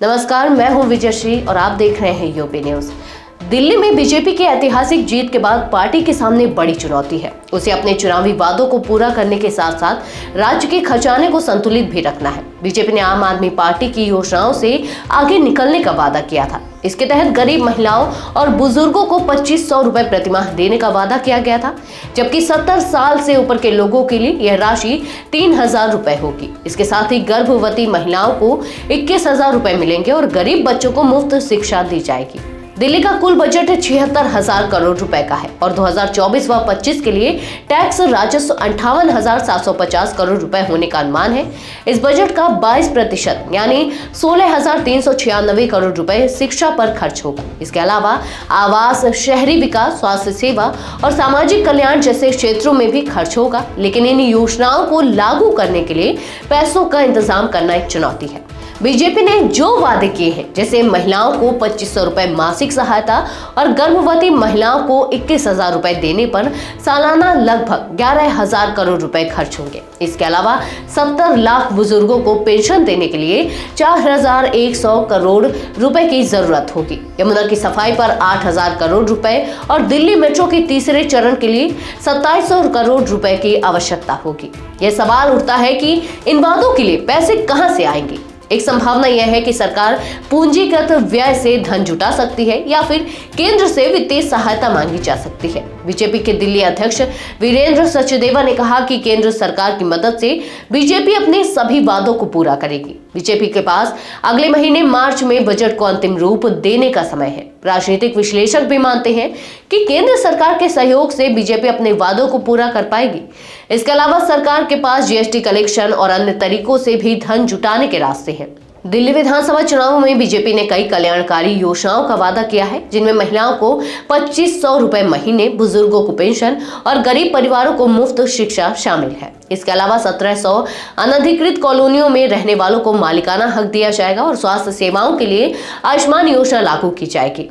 नमस्कार, मैं हूं विजयश्री और आप देख रहे हैं यूपी न्यूज। दिल्ली में बीजेपी की ऐतिहासिक जीत के बाद पार्टी के सामने बड़ी चुनौती है। उसे अपने चुनावी वादों को पूरा करने के साथ साथ राज्य के खजाने को संतुलित भी रखना है। बीजेपी ने आम आदमी पार्टी की योजनाओं से आगे निकलने का वादा किया था। इसके तहत गरीब महिलाओं और बुजुर्गों को 2500 रुपए प्रतिमाह देने का वादा किया गया था, जबकि 70 साल से ऊपर के लोगों के लिए यह राशि 3000 रुपए होगी। इसके साथ ही गर्भवती महिलाओं को 21,000 रुपए मिलेंगे और गरीब बच्चों को मुफ्त शिक्षा दी जाएगी। दिल्ली का कुल बजट 76,000 करोड़ रुपए का है और 2024 व 25 के लिए टैक्स राजस्व 58,750 करोड़ रुपए होने का अनुमान है। इस बजट का 22% यानी 16,396 करोड़ रुपए शिक्षा पर खर्च होगा। इसके अलावा आवास, शहरी विकास, स्वास्थ्य सेवा और सामाजिक कल्याण जैसे क्षेत्रों में भी खर्च होगा। लेकिन इन योजनाओं को लागू करने के लिए पैसों का इंतजाम करना एक चुनौती है। बीजेपी ने जो वादे किए हैं, जैसे महिलाओं को 2500 रुपए मासिक सहायता और गर्भवती महिलाओं को 21,000 रुपए देने पर सालाना लगभग 11,000 करोड़ रुपए खर्च होंगे। इसके अलावा 70 लाख बुजुर्गों को पेंशन देने के लिए 4,100 करोड़ रुपए की जरूरत होगी। यमुना की सफाई पर 8,000 करोड़ रुपए और दिल्ली मेट्रो के तीसरे चरण के लिए 2700 करोड़ रुपए की आवश्यकता होगी। यह सवाल उठता है कि इन वादों के लिए पैसे कहां से आएंगे। एक संभावना यह है कि सरकार पूंजीगत व्यय से धन जुटा सकती है या फिर केंद्र से वित्तीय सहायता मांगी जा सकती है। बीजेपी के दिल्ली अध्यक्ष वीरेंद्र सचदेवा ने कहा कि केंद्र सरकार की मदद से बीजेपी अपने सभी वादों को पूरा करेगी। बीजेपी के पास अगले महीने मार्च में बजट को अंतिम रूप देने का समय है। राजनीतिक विश्लेषक भी मानते हैं कि केंद्र सरकार के सहयोग से बीजेपी अपने वादों को पूरा कर पाएगी। इसके अलावा सरकार के पास जीएसटी कलेक्शन और अन्य तरीकों से भी धन जुटाने के रास्ते हैं। दिल्ली विधानसभा चुनावों में बीजेपी ने कई कल्याणकारी योजनाओं का वादा किया है, जिनमें महिलाओं को 2500 रुपए महीने, बुजुर्गों को पेंशन और गरीब परिवारों को मुफ्त शिक्षा शामिल है। इसके अलावा 1700 अनधिकृत कॉलोनियों में रहने वालों को मालिकाना हक दिया जाएगा और स्वास्थ्य सेवाओं के लिए आयुष्मान योजना लागू की जाएगी।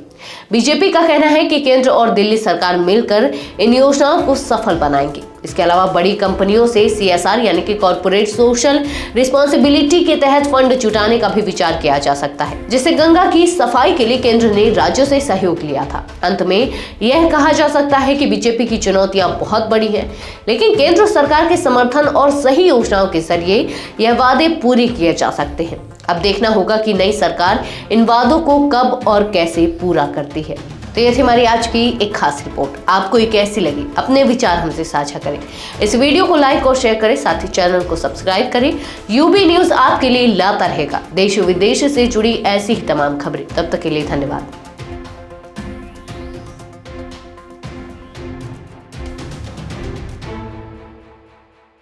बीजेपी का कहना है कि केंद्र और दिल्ली सरकार मिलकर इन योजनाओं को सफल बनाएंगी। इसके अलावा बड़ी कंपनियों से CSR यानी कि कॉर्पोरेट सोशल रिस्पॉन्सिबिलिटी के तहत फंड जुटाने का भी विचार किया जा सकता है, जिससे गंगा की सफाई के लिए केंद्र ने राज्यों से सहयोग लिया था। अंत में यह कहा जा सकता है कि बीजेपी की चुनौतियां बहुत बड़ी हैं, लेकिन केंद्र सरकार के समर्थन और सही योजनाओं के जरिए यह वादे पूरे किए जा सकते हैं। अब देखना होगा कि नई सरकार इन वादों को कब और कैसे पूरा करती है। तो ये थी हमारी आज की एक खास रिपोर्ट। आपको ये कैसी लगी? अपने विचार हमसे साझा करें। इस वीडियो को लाइक और शेयर करें, साथ ही चैनल को सब्सक्राइब करें। यूबी न्यूज आपके लिए लाता रहेगा देश विदेश से जुड़ी ऐसी ही तमाम खबरें। तब तक के लिए धन्यवाद।